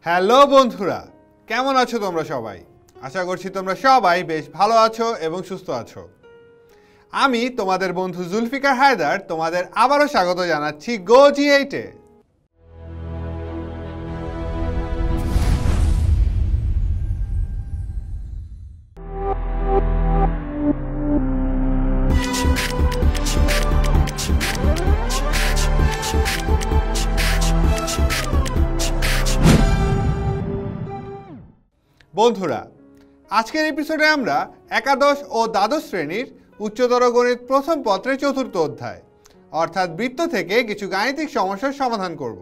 Hello বন্ধুরা, কেমন আছো তোমরা সবাই? আশা করছি তোমরা সবাই বেশ ভালো আছো এবং সুস্থ আছো। আমি তোমাদের বন্ধু জুলফিকার হায়দার তোমাদের আবারও স্বাগত জানাচ্ছি গো জি8-এ। বন্ধুরা, আজকের এপিসোডে আমরা একাদশ ও দ্বাদশ শ্রেণীর উচ্চতর গণিত প্রথম পত্রের চতুর্থ অধ্যায় অর্থাৎ বৃত্ত থেকে কিছু গাণিতিক সমস্যার সমাধান করব।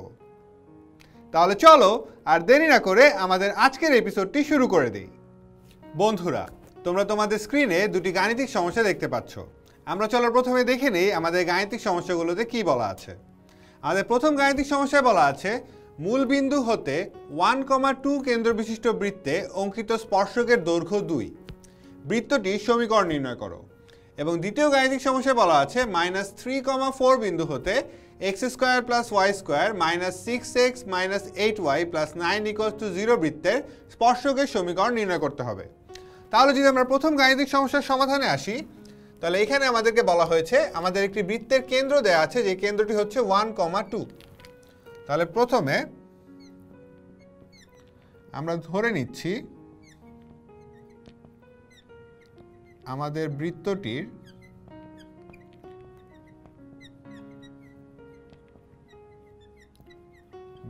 তাহলে চলো আর দেরি না করে আমাদের আজকের এপিসোডটি শুরু করে দিই। বন্ধুরা, তোমরা তোমাদের স্ক্রিনে দুটি গাণিতিক সমস্যা দেখতে পাচ্ছ। আমরা চলো প্রথমে দেখে নিই আমাদের গাণিতিক সমস্যাগুলোতে কি বলা আছে। আমাদের প্রথম গাণিতিক সমস্যায় বলা আছে মূল বিন্দু হতে 1,2 কেন্দ্র বিশিষ্ট বৃত্তে অঙ্কিত স্পর্শকের দৈর্ঘ্য 2। বৃত্তটির সমীকরণ নির্ণয় করো। এবং দ্বিতীয় গাণিতিক সমস্যায় বলা আছে -3,4 বিন্দু হতে x² + y² -6x - 8y + 9 = 0 বৃত্তের স্পর্শকের সমীকরণ নির্ণয় করতে হবে। তাহলে যদি আমরা প্রথম গাণিতিক সমস্যার সমাধানে আসি, তাহলে এখানে আমাদেরকে বলা হয়েছে আমাদের একটি বৃত্তের কেন্দ্র দেওয়া আছে, যে কেন্দ্রটি হচ্ছে 1,2। তাহলে প্রথমে আমরা ধরে নিচ্ছি আমাদের বৃত্তটির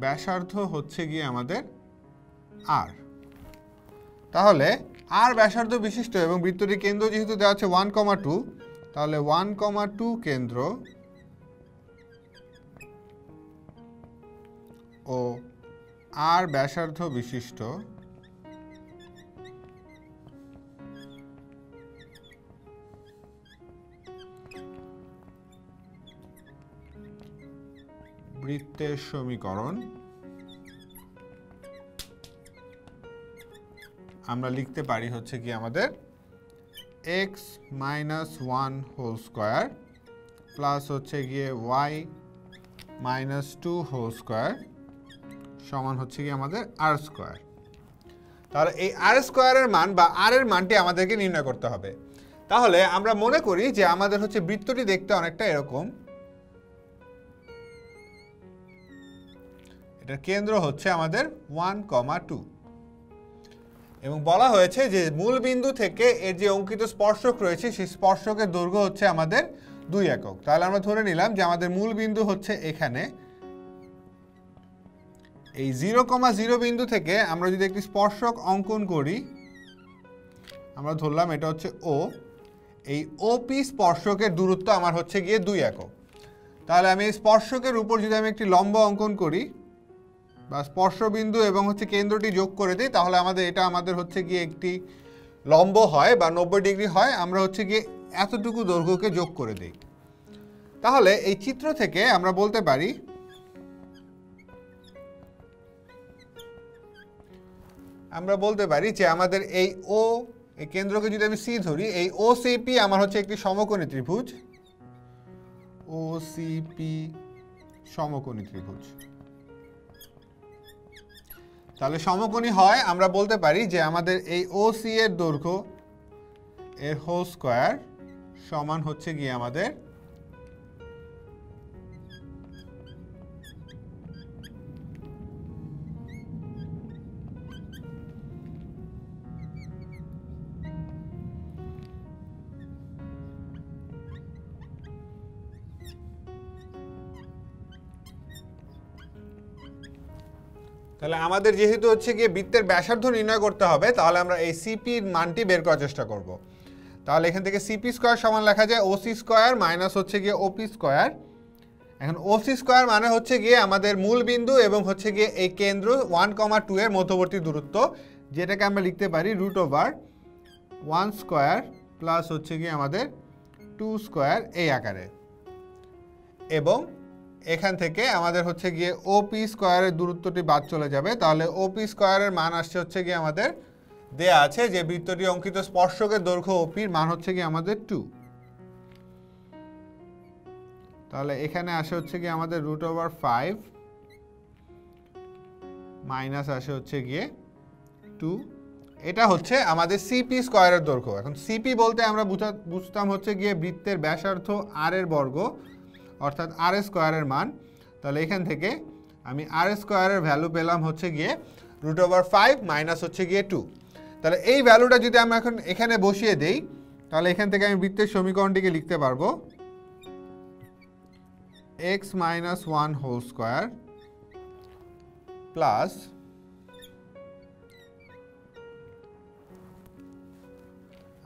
ব্যাসার্ধ হচ্ছে গিয়ে আমাদের r। তাহলে r ব্যাসার্ধ বিশিষ্ট এবং বৃত্তটির কেন্দ্র যেহেতু দেওয়া আছে 1,2, তাহলে 1,2 কেন্দ্র ও r ব্যাসার্ধ বিশিষ্ট বৃত্তের সমীকরণ আমরা লিখতে পারি হচ্ছে কি আমাদের x - 1 হোল স্কয়ার প্লাস হচ্ছে গিয়ে y - 2 হোল স্কয়ার সমান হচ্ছে কি আমাদের r স্কয়ার। তাহলে এই r স্কয়ারের মান বা r এর মানটি আমাদেরকে নির্ণয় করতে হবে। তাহলে আমরা মনে করি যে আমাদের হচ্ছে বৃত্তটি দেখতে অনেকটা এরকম। এটার কেন্দ্র হচ্ছে আমাদের 1,2 এবং বলা হয়েছে যে মূল বিন্দু থেকে এর যে অঙ্কিত স্পর্শক রয়েছে সেই স্পর্শকের দৈর্ঘ্য হচ্ছে আমাদের 2 একক। তাহলে আমরা ধরে নিলাম যে আমাদের মূল বিন্দু হচ্ছে এখানে। এই 0,0 বিন্দু থেকে আমরা যদি একটি স্পর্শক অঙ্কন করি, আমরা ধরলাম এটা হচ্ছে O। এই OP স্পর্শকের দূরত্ব আমার হচ্ছে গিয়ে 2 একক। তাহলে আমি এই স্পর্শকের উপর যদি আমি একটি লম্ব অঙ্কন করি বা স্পর্শবিন্দু এবং হচ্ছে কেন্দ্রটি যোগ করে দিই, তাহলে আমাদের হচ্ছে গিয়ে একটি লম্ব হয় বা 90 ডিগ্রি হয়। আমরা হচ্ছে গিয়ে এতটুকু দৈর্ঘ্যকে যোগ করে দিই। তাহলে এই চিত্র থেকে আমরা বলতে পারি যে আমাদের এই এই কেন্দ্রকে যদি আমি C ধরি, এই OCP আমার হচ্ছে একটি সমকোণী ত্রিভুজ। OCP সমকোণী ত্রিভুজ। তাহলে সমকোণী হয় আমরা বলতে পারি যে আমাদের এই OC এর দৈর্ঘ্য এর হোল স্কয়ার সমান হচ্ছে গিয়ে আমাদের তাহলে আমাদের যেহেতু হচ্ছে গিয়ে বৃত্তের ব্যাসার্ধ নির্ণয় করতে হবে, তাহলে আমরা এই সিপির মানটি বের করার চেষ্টা করব। তাহলে এখান থেকে সিপি স্কয়ার সমান লেখা যায় ওসি স্কয়ার মাইনাস হচ্ছে গিয়ে ওপি স্কয়ার। এখন ওসি স্কয়ার মানে হচ্ছে গিয়ে আমাদের মূল বিন্দু এবং হচ্ছে গিয়ে এই কেন্দ্র 1,2 এর মধ্যবর্তী দূরত্ব, যেটাকে আমরা লিখতে পারি √1 স্কয়ার প্লাস হচ্ছে গিয়ে আমাদের 2 স্কয়ার এই আকারে। এবং এখান থেকে আমাদের হচ্ছে গিয়ে ওপি স্কয়ারের দূরত্বটি বাদ চলে যাবে। তাহলে ওপি স্কয়ারের মান আসছে হচ্ছে গিয়ে আমাদের দেয়া আছে যে বৃত্তটি অঙ্কিত স্পর্শকের দৈর্ঘ্য ওপির মান হচ্ছে গিয়ে আমাদের 2। তাহলে এখানে আসে হচ্ছে কি আমাদের √5 মাইনাস আসে হচ্ছে গিয়ে 2। এটা হচ্ছে আমাদের সিপি স্কয়ারের দৈর্ঘ্য। এখন সিপি বলতে আমরা বুঝতাম হচ্ছে গিয়ে বৃত্তের ব্যাসার্ধ আর এর বর্গ, অর্থাৎ আর স্কয়ারের মান। তাহলে এখান থেকে আমি আর স্কয়ারের ভ্যালু পেলাম হচ্ছে গিয়ে √5 মাইনাস হচ্ছে গিয়ে 2। তাহলে এই ভ্যালুটা যদি আমরা এখন এখানে বসিয়ে দেই, তাহলে এখান থেকে আমি বৃত্তের সমীকরণটিকে লিখতে পারবো x - 1 হোল স্কয়ার প্লাস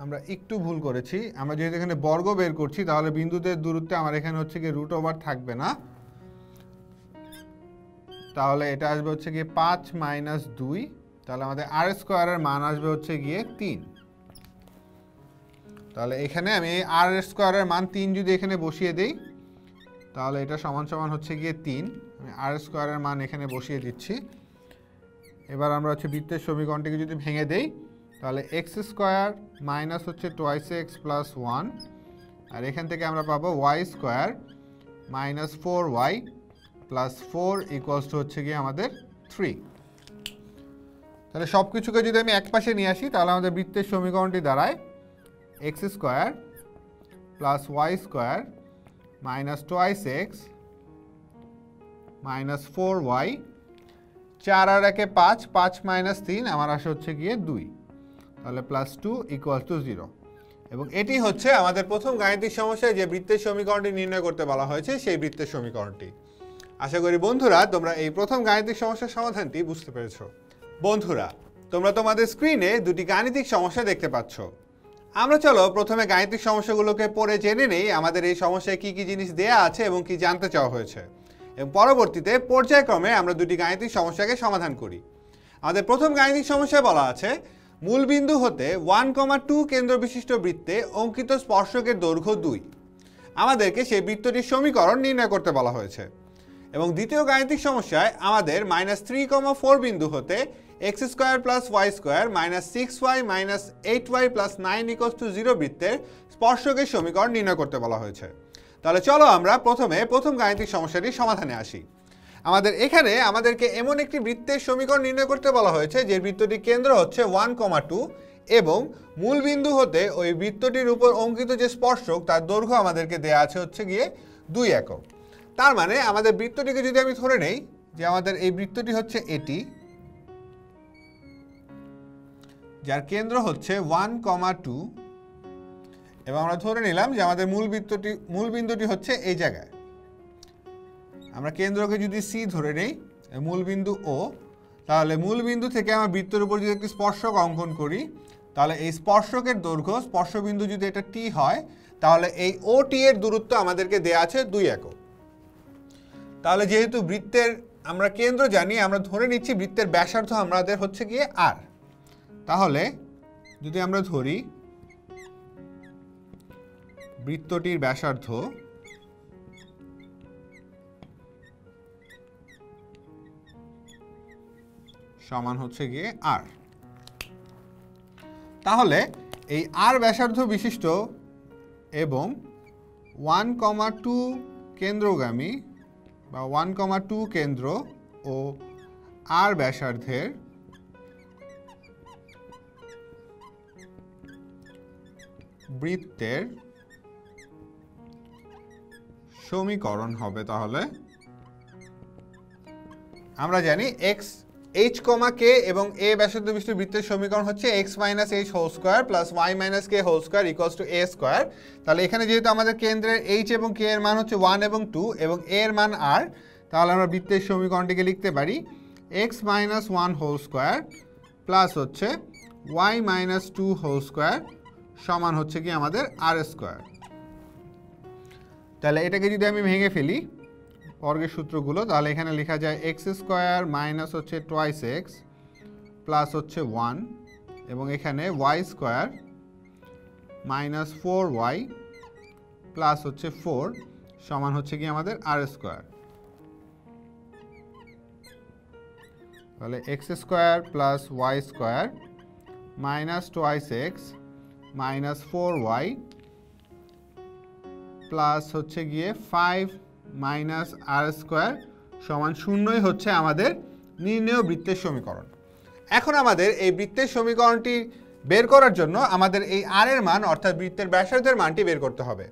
আমরা একটু ভুল করেছি, আমরা যেহেতু এখানে বর্গ বের করছি তাহলে বিন্দুদের দূরত্বে আমার এখানে হচ্ছে গিয়ে √ওভার থাকবে না, তাহলে এটা আসবে হচ্ছে গিয়ে 5 - 2। তাহলে আমাদের আর স্কয়ারের মান আসবে হচ্ছে গিয়ে 3। তাহলে এখানে আমি এই আর স্কয়ারের মান 3 যদি এখানে বসিয়ে দেই, তাহলে এটা সমান সমান হচ্ছে গিয়ে 3। আমি আর স্কয়ারের মান এখানে বসিয়ে দিচ্ছি। এবার আমরা হচ্ছে বৃত্তের সমীকরণটিকে যদি ভেঙে দেই, তাহলে এক্স স্কয়ার মাইনাস হচ্ছে 2x প্লাস 1, আর এখান থেকে আমরা পাবো Y square minus 4y plus 4 equals to হচ্ছে গিয়ে আমাদের 3। তাহলে সব কিছুকে যদি আমি এক পাশে নিয়ে আসি, তাহলে আমাদের বৃত্তের সমীকরণটি দাঁড়ায় x square plus y square minus 2x minus 4y, 4 আর 1 5, 5 মাইনাস 3 আমার আসে হচ্ছে গিয়ে 2, তাহলে প্লাস 2 ইকুয়াল টু 0। এবং এটি হচ্ছে আমাদের প্রথম গাণিতিক সমস্যায় যে বৃত্তের সমীকরণটি নির্ণয় করতে বলা হয়েছে, সেই বৃত্তের সমীকরণটি। আশা করি বন্ধুরা তোমরা এই প্রথম গাণিতিক সমস্যার সমাধানটি বুঝতে পেরেছো। বন্ধুরা, তোমরা তোমাদের স্ক্রিনে দুটি গাণিতিক সমস্যা দেখতে পাচ্ছ। আমরা চলো প্রথমে গাণিতিক সমস্যাগুলোকে পড়ে জেনে নেই আমাদের এই সমস্যায় কি কি জিনিস দেয়া আছে এবং কি জানতে চাওয়া হয়েছে, এবং পরবর্তীতে পর্যায়ক্রমে আমরা দুটি গাণিতিক সমস্যাকে সমাধান করি। আমাদের প্রথম গাণিতিক সমস্যায় বলা আছে মূলবিন্দু হতে 1,2 কেন্দ্র বিশিষ্ট বৃত্তে অঙ্কিত স্পর্শকের দৈর্ঘ্য 2। আমাদেরকে সেই বৃত্তটির সমীকরণ নির্ণয় করতে বলা হয়েছে। এবং দ্বিতীয় গাণিতিক সমস্যায় আমাদের -3,4 বিন্দু হতে x square plus y square minus 6y minus 8y plus 9 equals to 0 বৃত্তের স্পর্শকের সমীকরণ নির্ণয় করতে বলা হয়েছে। তাহলে চলো আমরা প্রথমে প্রথম গাণিতিক সমস্যাটির সমাধানে আসি। আমাদেরকে এমন একটি বৃত্তের সমীকরণ নির্ণয় করতে বলা হয়েছে যে বৃত্তটির কেন্দ্র হচ্ছে 1,2 এবং মূল বিন্দু হতে ওই বৃত্তটির উপর অঙ্কিত যে স্পর্শক তার দৈর্ঘ্য আমাদেরকে দেয়া আছে হচ্ছে গিয়ে 2 একক। তার মানে আমাদের বৃত্তটিকে যদি আমি ধরে নেই যে আমাদের এই বৃত্তটি হচ্ছে এটি, যার কেন্দ্র হচ্ছে 1,2, এবং আমরা ধরে নিলাম যে আমাদের মূল বিন্দুটি হচ্ছে এই জায়গায়। আমরা কেন্দ্রকে যদি সি ধরে নেই, মূল বিন্দু ও, তাহলে মূল বিন্দু থেকে আমরা বৃত্তের উপর যদি একটি স্পর্শক অঙ্কন করি, তাহলে এই স্পর্শকের দৈর্ঘ্য, স্পর্শবিন্দু যদি এটা টি হয়, তাহলে এই ও টি এর দূরত্ব আমাদেরকে দেয়া আছে 2 একক। তাহলে যেহেতু বৃত্তের আমরা কেন্দ্র জানি, আমরা ধরে নিচ্ছি বৃত্তের ব্যাসার্ধ আমাদের হচ্ছে গিয়ে আর। তাহলে যদি আমরা ধরি বৃত্তটির ব্যাসার্ধ সমান হচ্ছে গিয়ে আর, তাহলে এই আর ব্যাসার্ধ বিশিষ্ট এবং 1,2 কেন্দ্রগামী বা 1,2 কেন্দ্র ও আর ব্যাসার্ধের বৃত্তের সমীকরণ হবে। তাহলে আমরা জানি h, k এবং a ব্যাসার্ধ বিশিষ্ট বৃত্তের সমীকরণ হচ্ছে x - h whole square plus y - k whole square equals to a square. তাহলে এখানে যেহেতু আমাদের কেন্দ্রের h এবং k এর মান হচ্ছে 1 এবং 2 এবং a এর মান r, তাহলে আমরা বৃত্তের সমীকরণটিকে লিখতে পারি x - 1 হোল স্কয়ার প্লাস হচ্ছে y - 2 হোল স্কয়ার সমান হচ্ছে কি আমাদের আর স্কয়ার। তাহলে এটাকে যদি আমি ভেঙে ফেলি বর্গের সূত্রগুলো, তাহলে এখানে লেখা যায় এক্স স্কয়ার মাইনাস হচ্ছে 2x প্লাস হচ্ছে 1, এবং এখানে Y square minus 4y plus হচ্ছে 4 সমান হচ্ছে কি আমাদের আর স্কয়ার। তাহলে x square plus y square minus 2x minus 4y plus হচ্ছে গিয়ে 5 মাইনাস আর স্কয়ার সমান 0 হচ্ছে আমাদের নির্ণেয় বৃত্তের সমীকরণ। এখন আমাদের এই বৃত্তের সমীকরণটি বের করার জন্য আমাদের এই আর এর মান অর্থাৎ বৃত্তের ব্যাসার্ধের মানটি বের করতে হবে।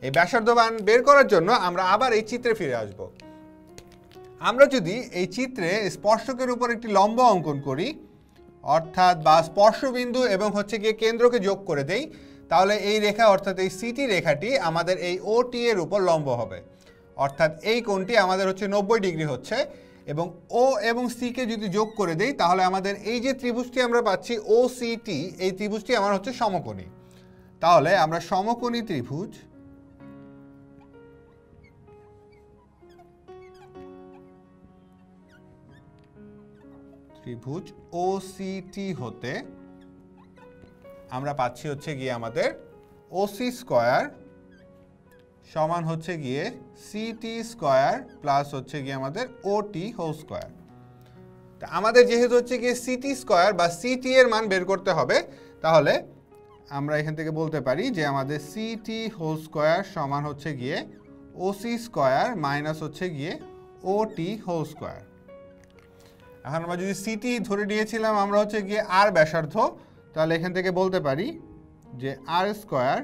এই ব্যাসার্ধ মান বের করার জন্য আমরা আবার এই চিত্রে ফিরে আসব। আমরা যদি এই চিত্রে স্পর্শকের উপর একটি লম্ব অঙ্কন করি অর্থাৎ বা স্পর্শবিন্দু এবং হচ্ছে গিয়ে কেন্দ্রকে যোগ করে দেই, তাহলে এই রেখা অর্থাৎ এই সিটি রেখাটি আমাদের এই ওটি এর উপর লম্ব হবে। অর্থাৎ এই কোণটি আমাদের হচ্ছে 90 ডিগ্রি হচ্ছে, এবং ও এবং সিকে যদি যোগ করে দেই তাহলে আমাদের এই যে ত্রিভুজটি আমরা পাচ্ছি ও সিটি, এই ত্রিভুজটি আমার হচ্ছে সমকোণী। তাহলে আমরা সমকোণী ত্রিভুজ ও সিটি হতে আমরা পাচ্ছি হচ্ছে গিয়ে আমাদের ওসি স্কয়ার সমান হচ্ছে গিয়ে সিটি স্কয়ার প্লাস হচ্ছে গিয়ে আমাদের ওটি হোল স্কয়ার। তা আমাদের যেহেতু হচ্ছে গিয়ে সিটি স্কয়ার বা সিটি এর মান বের করতে হবে, তাহলে আমরা এখান থেকে বলতে পারি যে আমাদের সিটি হোল স্কয়ার সমান হচ্ছে গিয়ে ওসি স্কয়ার মাইনাস হচ্ছে গিয়ে ওটি হোল স্কয়ার। এখন আমরা যদি সিটি ধরে নিয়েছিলাম আমরা হচ্ছে গিয়ে আর ব্যাসার্ধ, তাহলে এখান থেকে বলতে পারি যে আর স্কয়ার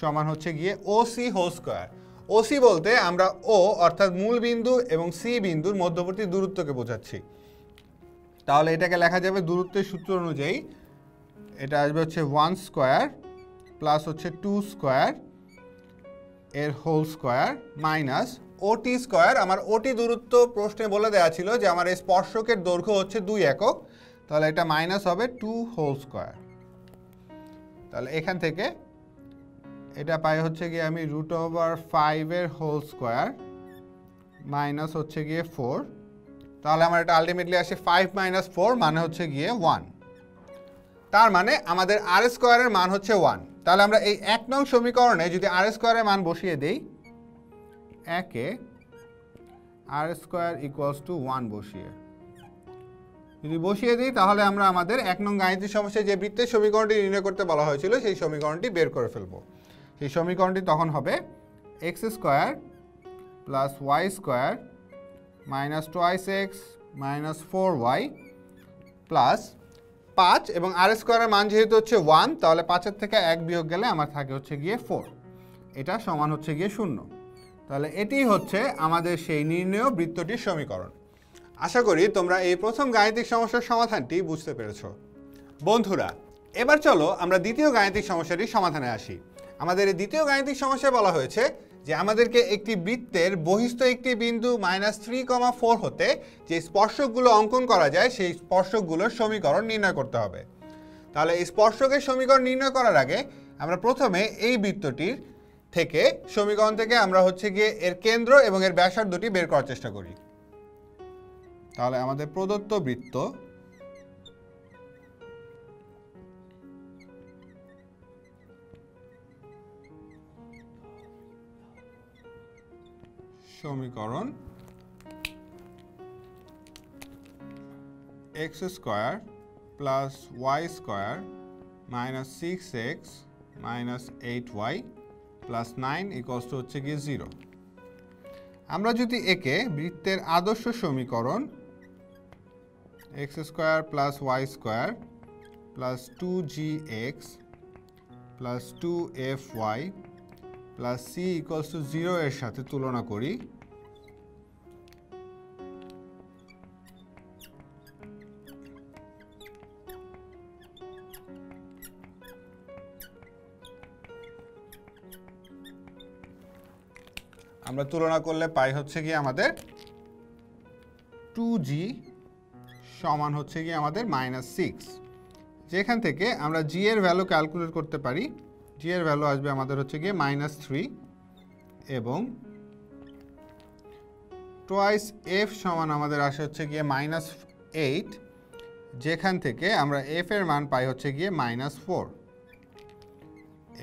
সমান হচ্ছে গিয়ে ওসি হোল স্কয়ার। ওসি বলতে আমরা ও অর্থাৎ মূল বিন্দু এবং সি বিন্দুর মধ্যবর্তী দূরত্বকে বোঝাচ্ছি। তাহলে এটাকে লেখা যাবে দূরত্বের সূত্র অনুযায়ী, এটা আসবে হচ্ছে 1 স্কয়ার প্লাস হচ্ছে 2 স্কয়ার এর হোল স্কয়ার মাইনাস ওটি স্কয়ার। আমার ওটি দূরত্ব প্রশ্নে বলে দেওয়া ছিল যে আমার এই স্পর্শকের দৈর্ঘ্য হচ্ছে 2 একক, তাহলে এটা মাইনাস হবে 2 হোল স্কয়ার। তাহলে এখান থেকে এটা পাই হচ্ছে গিয়ে আমি √5 এর হোল স্কয়ার মাইনাস হচ্ছে গিয়ে 4। তাহলে আমার এটা আলটিমেটলি আসে 5 - 4 মানে হচ্ছে গিয়ে 1। তার মানে আমাদের আর স্কয়ারের মান হচ্ছে 1। তাহলে আমরা এই 1 নং সমীকরণে যদি আর স্কয়ারের মান বসিয়ে দেই, 1 আর স্কয়ার ইকুয়ালস টু 1 যদি বসিয়ে দিই তাহলে আমরা আমাদের 1 নং গাণিতিক সমস্যায় যে বৃত্তের সমীকরণটি নির্ণয় করতে বলা হয়েছিল সেই সমীকরণটি বের করে ফেলব। সেই সমীকরণটি তখন হবে x square plus y square minus 2x minus 4y plus 5, এবং আর স্কয়ারের মান যেহেতু হচ্ছে 1, তাহলে 5-এর থেকে 1 বিয়োগ গেলে আমার থাকে হচ্ছে গিয়ে 4। এটা সমান হচ্ছে গিয়ে 0। তাহলে এটি হচ্ছে আমাদের সেই নির্ণেয় বৃত্তটির সমীকরণ। আশা করি তোমরা এই প্রথম গাণিতিক সমস্যার সমাধানটি বুঝতে পেরেছ। বন্ধুরা, এবার চলো আমরা দ্বিতীয় গাণিতিক সমস্যাটির সমাধানে আসি। আমাদের এই দ্বিতীয় গাণিতিক সমস্যায় বলা হয়েছে যে আমাদেরকে একটি বৃত্তের বহিস্থ একটি বিন্দু -3,4 হতে যে স্পর্শকগুলো অঙ্কন করা যায় সেই স্পর্শকগুলোর সমীকরণ নির্ণয় করতে হবে। তাহলে এই স্পর্শকের সমীকরণ নির্ণয় করার আগে আমরা প্রথমে এই বৃত্তটির থেকে সমীকরণ থেকে আমরা হচ্ছে গিয়ে এর কেন্দ্র এবং এর ব্যাসার্ধটি বের করার চেষ্টা করি। তাহলে আমাদের প্রদত্ত বৃত্ত সমীকরণ x square plus y square minus 6x minus 8y plus 9 equals to হচ্ছে গিয়ে 0। আমরা যদি একে বৃত্তের আদর্শ সমীকরণ x square plus y square plus 2gx plus 2fy plus c equals to 0 এর সাথে তুলনা করি, আমরা তুলনা করলে পাই হচ্ছে গিয়ে আমাদের 2g সমান হচ্ছে গিয়ে আমাদের -6, যেখান থেকে আমরা g এর ভ্যালু ক্যালকুলেট করতে পারি। g এর ভ্যালু আসবে আমাদের হচ্ছে গিয়ে -3 এবং টুয়াইস f সমান আমাদের আসে হচ্ছে গিয়ে -8, যেখান থেকে আমরা f এর মান পাই হচ্ছে গিয়ে -4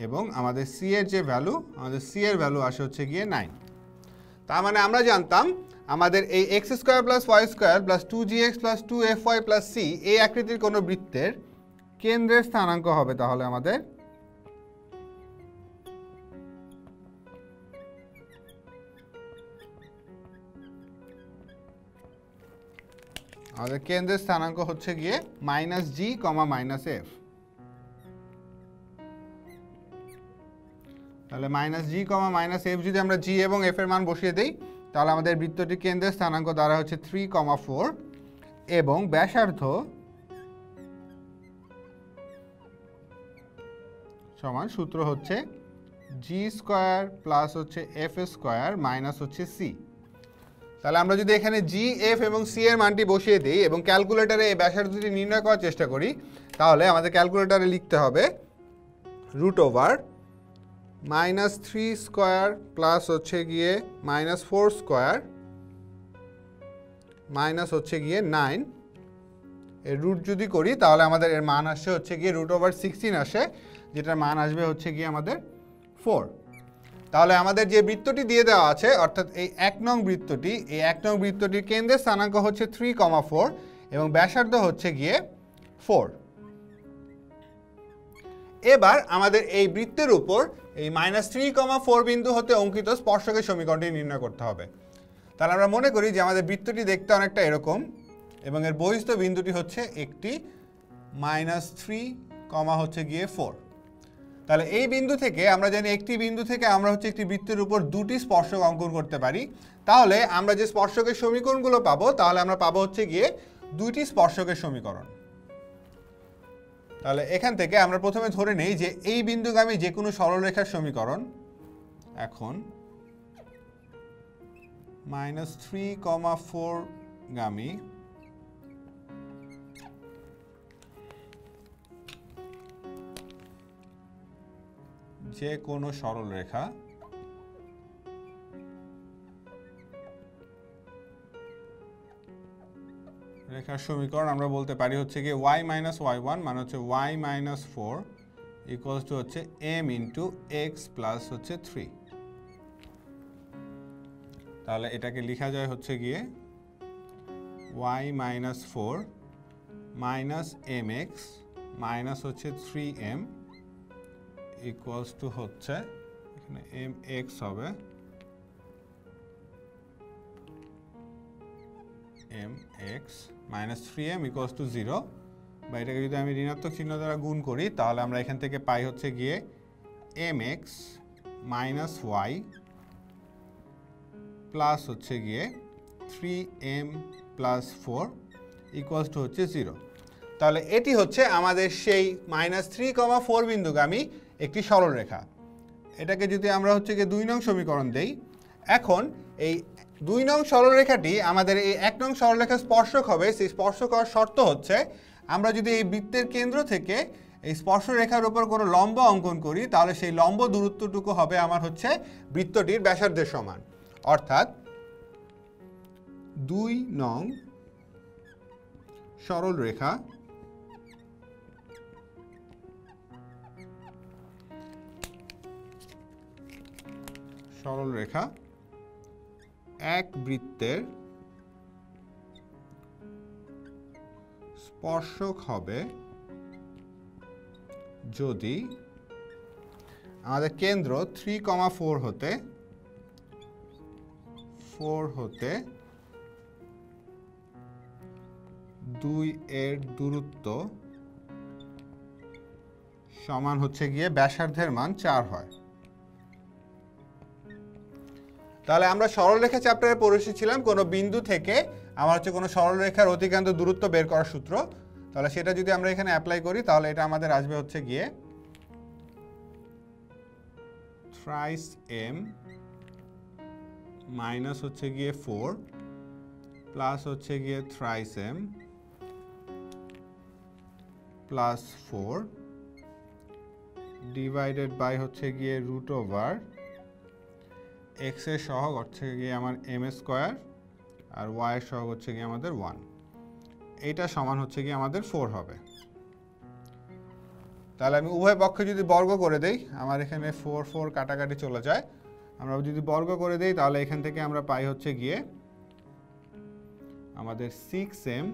এবং আমাদের c এর যে ভ্যালু, আমাদের c এর ভ্যালু আসে হচ্ছে গিয়ে 9। তার মানে আমরা জানতাম আমাদের এই x square plus y square plus 2gx plus 2fy plus c এই আকৃতির কোনো বৃত্তের কেন্দ্রের স্থানাঙ্ক হবে তাহলে আমাদের কেন্দ্রের স্থানাঙ্ক হচ্ছে গিয়ে -g, -f। তাহলে -g, -f যদি আমরা g এবং f এর মান বসিয়ে দেই তাহলে আমাদের বৃত্তটির কেন্দ্রের স্থানাঙ্ক দ্বারা হচ্ছে 3,4 এবং ব্যাসার্ধ সমান সূত্র হচ্ছে g² প্লাস হচ্ছে f² মাইনাস হচ্ছে c। তাহলে আমরা যদি এখানে g, f এবং c এর মানটি বসিয়ে দিই এবং ক্যালকুলেটরে এই ব্যাসার্ধটি নির্ণয় করার চেষ্টা করি তাহলে আমাদের ক্যালকুলেটরে লিখতে হবে √(-3² প্লাস হচ্ছে গিয়ে -4² মাইনাস হচ্ছে গিয়ে 9 এর রুট যদি করি তাহলে আমাদের এর মান আসে হচ্ছে গিয়ে √16 আসে, যেটার মান আসবে হচ্ছে গিয়ে আমাদের 4। তাহলে আমাদের যে বৃত্তটি দিয়ে দেওয়া আছে অর্থাৎ এই 1 নং বৃত্তটি, এই 1 নং বৃত্তটির কেন্দ্রের স্থানাঙ্ক হচ্ছে 3,4 এবং ব্যাসার্ধ হচ্ছে গিয়ে 4। এবার আমাদের এই বৃত্তের উপর এই -3,4 বিন্দু হতে অঙ্কিত স্পর্শকের সমীকরণটি নির্ণয় করতে হবে। তাহলে আমরা মনে করি যে আমাদের বৃত্তটি দেখতে অনেকটা এরকম এবং এর বহিস্থ বিন্দুটি হচ্ছে একটি -3, হচ্ছে গিয়ে 4। তাহলে এই বিন্দু থেকে আমরা জানি একটি বিন্দু থেকে আমরা হচ্ছে একটি বৃত্তের উপর দুটি স্পর্শক অঙ্কন করতে পারি। তাহলে আমরা যে স্পর্শকের সমীকরণগুলো পাবো তাহলে আমরা পাবো হচ্ছে গিয়ে দুইটি স্পর্শকের সমীকরণ। তাহলে এখান থেকে আমরা প্রথমে ধরে নেই যে এই বিন্দুগামী যে কোনো সরলরেখার সমীকরণ এখন -3,4 গামী যে কোনো সরলরেখা রেখার সমীকরণ আমরা বলতে পারি হচ্ছে গিয়ে y - y1 মানে হচ্ছে y - 4 ইকুয়ালস টু হচ্ছে m ইন্টু x প্লাস হচ্ছে 3। তাহলে এটাকে লেখা যায় হচ্ছে গিয়ে y - 4 মাইনাস mx মাইনাস হচ্ছে 3m ইকুয়ালস টু হচ্ছে এখানে mx হবে mx minus 3m equals to 0, বা এটাকে যদি আমি ঋণাত্মক চিহ্ন দ্বারা গুণ করি তাহলে আমরা এখান থেকে পাই হচ্ছে গিয়ে mx মাইনাস y প্লাস হচ্ছে গিয়ে 3m প্লাস 4 ইকুয়ালস টু হচ্ছে 0। তাহলে এটি হচ্ছে আমাদের সেই -3,4 বিন্দুগামী একটি সরলরেখা। এটাকে যদি আমরা হচ্ছে গিয়ে 2 নং সমীকরণ দেই, এখন এই 2 নং সরলরেখাটি আমাদের এই 1 নং সরলরেখার স্পর্শক হবে। সেই স্পর্শক হওয়ার শর্ত হচ্ছে আমরা যদি এই বৃত্তের কেন্দ্র থেকে এই স্পর্শরেখার উপর কোনো লম্ব অঙ্কন করি তাহলে সেই লম্ব দূরত্বটুকু হবে আমার হচ্ছে বৃত্তটির ব্যাসার্ধের সমান। অর্থাৎ 2 নং সরলরেখা এক বৃত্তের স্পর্শক হবে যদি আমাদের কেন্দ্র 3,4 হতে 2 এর দূরত্ব সমান হচ্ছে গিয়ে ব্যাসার্ধের মান 4 হয়। তাহলে আমরা সরলরেখা চ্যাপ্টারে পড়ে এসেছিলাম কোনো বিন্দু থেকে আমার হচ্ছে কোনো সরলরেখার অতিক্রান্ত দূরত্ব বের করার সূত্র। তাহলে সেটা যদি আমরা এখানে অ্যাপ্লাই করি তাহলে এটা আমাদের আসবে হচ্ছে গিয়ে thrice m মাইনাস হচ্ছে গিয়ে 4 প্লাস হচ্ছে গিয়ে thrice m plus 4 divided by হচ্ছে গিয়ে √x এর সহগ হচ্ছে গিয়ে আমার m² আর y এর সহগ হচ্ছে গিয়ে আমাদের 1। এইটা সমান হচ্ছে গিয়ে আমাদের 4 হবে। তাহলে আমি উভয় পক্ষে যদি বর্গ করে দেই আমার এখানে 4 কাটাকাটি চলে যায়। আমরা যদি বর্গ করে দেই তাহলে এখান থেকে আমরা পাই হচ্ছে গিয়ে আমাদের 6m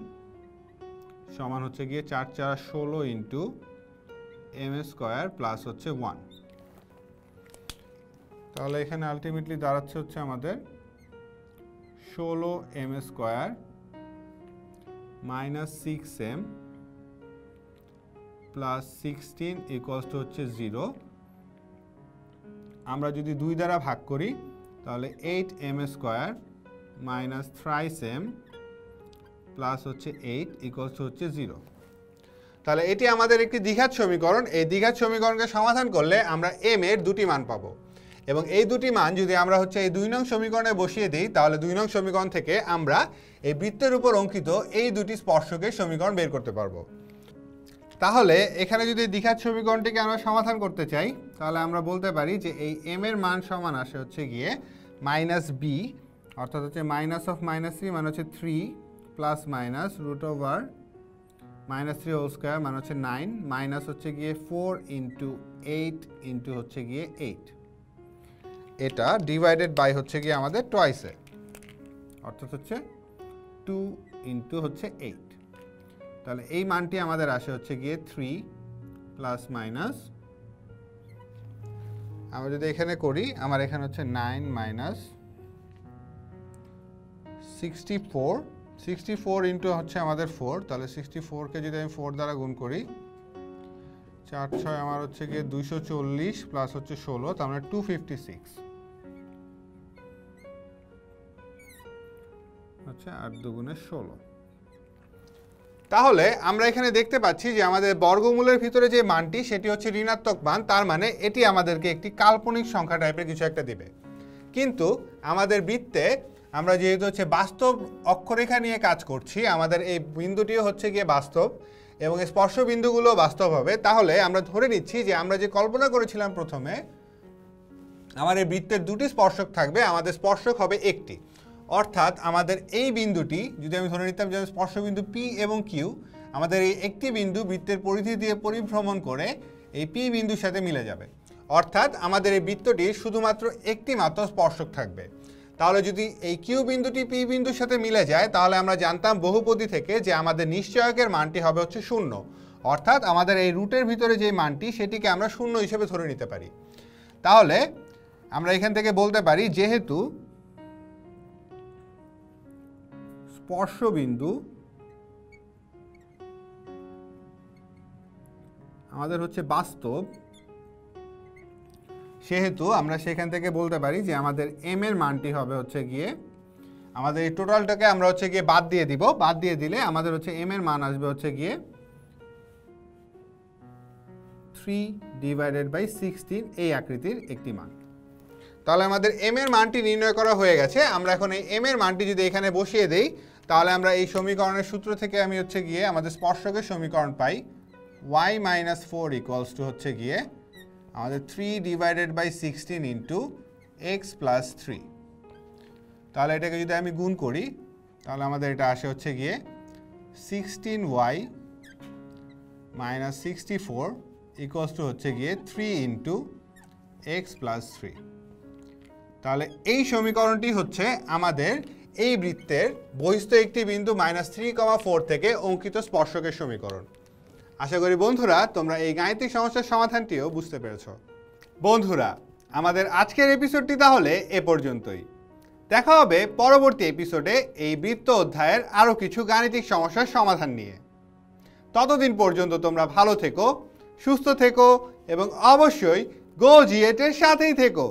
সমান হচ্ছে গিয়ে 4 4 16 ইন্টু m² প্লাস হচ্ছে 1। তাহলে এখানে আলটিমেটলি দাঁড়াচ্ছে হচ্ছে আমাদের 16m² minus 6m plus 16 equals to হচ্ছে 0। আমরা যদি 2 দ্বারা ভাগ করি তাহলে 8m square minus thrice m plus হচ্ছে 8 ইকুয়ালস টু হচ্ছে 0। তাহলে এটি আমাদের একটি দ্বিঘাত সমীকরণ। এই দ্বিঘাত সমীকরণকে সমাধান করলে আমরা m এর দুটি মান পাবো, এবং এই দুটি মান যদি আমরা হচ্ছে এই 2 নং সমীকরণে বসিয়ে দিই তাহলে 2 নং সমীকরণ থেকে আমরা এই বৃত্তের উপর অঙ্কিত এই দুটি স্পর্শকের সমীকরণ বের করতে পারবো। তাহলে এখানে যদি দ্বিঘাত সমীকরণটিকে আমরা সমাধান করতে চাই তাহলে আমরা বলতে পারি যে এই m এর মান সমান আসে হচ্ছে গিয়ে মাইনাস b, অর্থাৎ হচ্ছে মাইনাস অফ মাইনাস 3 মানে হচ্ছে 3 plus minus root over minus 3 whole square মানে হচ্ছে 9 মাইনাস হচ্ছে গিয়ে 4 ইন্টু 8 ইন্টু হচ্ছে গিয়ে 8, এটা ডিভাইডেড বাই হচ্ছে গিয়ে আমাদের টয়েসে, অর্থাৎ হচ্ছে 2 ইন্টু হচ্ছে 8। তাহলে এই মানটি আমাদের আসে হচ্ছে গিয়ে 3 প্লাস মাইনাস, আমরা যদি এখানে করি আমার এখানে হচ্ছে 9 মাইনাস 64 ইন্টু হচ্ছে আমাদের 4, তাহলে 64কে যদি আমি 4 দ্বারা গুণ করি 4 6 আমার হচ্ছে গিয়ে 240 প্লাস হচ্ছে 16, তার মানে 256 আচ্ছা, 8 দুগুণে 16। তাহলে আমরা এখানে দেখতে পাচ্ছি যে আমাদের বর্গমূলের ভিতরে যে মানটি সেটি হচ্ছে ঋণাত্মক মান, তার মানে এটি আমাদেরকে একটি কাল্পনিক সংখ্যা টাইপের কিছু একটা দিবে। কিন্তু আমাদের বৃত্তে আমরা যেহেতু হচ্ছে বাস্তব অক্ষরেখা নিয়ে কাজ করছি, আমাদের এই বিন্দুটিও হচ্ছে গিয়ে বাস্তব এবং স্পর্শ বিন্দুগুলো বাস্তব হবে, তাহলে আমরা ধরে নিচ্ছি যে আমরা যে কল্পনা করেছিলাম প্রথমে আমার এই বৃত্তের দুটি স্পর্শক থাকবে, আমাদের স্পর্শক হবে একটি, অর্থাৎ আমাদের এই বিন্দুটি যদি আমি ধরে নিতাম যে স্পর্শবিন্দু P এবং Q, আমাদের এই একটি বিন্দু বৃত্তের পরিধি দিয়ে পরিভ্রমণ করে এই P বিন্দুর সাথে মিলে যাবে, অর্থাৎ আমাদের এই বৃত্তটির শুধুমাত্র একটি মাত্র স্পর্শক থাকবে। তাহলে যদি এই Q বিন্দুটি P বিন্দুর সাথে মিলে যায় তাহলে আমরা জানতাম বহুপদী থেকে যে আমাদের নিশ্চয়কের মানটি হবে হচ্ছে 0, অর্থাৎ আমাদের এই রুটের ভিতরে যে মানটি সেটিকে আমরা 0 হিসেবে ধরে নিতে পারি। তাহলে আমরা এখান থেকে বলতে পারি যেহেতু স্পর্শবিন্দু আমাদের হচ্ছে বাস্তব, সেহেতু আমরা সেখান থেকে বলতে পারি যে আমাদের m এর মানটি হবে হচ্ছে গিয়ে, আমাদের এই টোটালটাকে আমরা হচ্ছে গিয়ে বাদ দিয়ে দিব, বাদ দিয়ে দিলে আমাদের হচ্ছে m এর মান আসবে হচ্ছে গিয়ে 3/16 এই আকৃতির একটি মান। তাহলে আমাদের m এর মানটি নির্ণয় করা হয়ে গেছে। আমরা এখন এই m এর মানটি যদি এখানে বসিয়ে দেই তাহলে আমরা এই সমীকরণের সূত্র থেকে আমি হচ্ছে গিয়ে আমাদের স্পর্শকের সমীকরণ পাই y - 4 ইকুয়ালস টু হচ্ছে গিয়ে আমাদের 3/16 ইন্টু x প্লাস 3। তাহলে এটাকে যদি আমি গুণ করি তাহলে আমাদের এটা আসে হচ্ছে গিয়ে 16y - 64 ইকুয়ালস টু হচ্ছে গিয়ে 3 ইন্টু x প্লাস 3। তাহলে এই সমীকরণটি হচ্ছে আমাদের এই বৃত্তের বহিস্থ একটি বিন্দু -3,4 থেকে অঙ্কিত স্পর্শকের সমীকরণ। আশা করি বন্ধুরা তোমরা এই গাণিতিক সমস্যার সমাধানটিও বুঝতে পেরেছ। বন্ধুরা, আমাদের আজকের এপিসোডটি তাহলে এ পর্যন্তই। দেখা হবে পরবর্তী এপিসোডে এই বৃত্ত অধ্যায়ের আরও কিছু গাণিতিক সমস্যার সমাধান নিয়ে। ততদিন পর্যন্ত তোমরা ভালো থেকো, সুস্থ থেকো এবং অবশ্যই গো জিএটের সাথেই থেকো।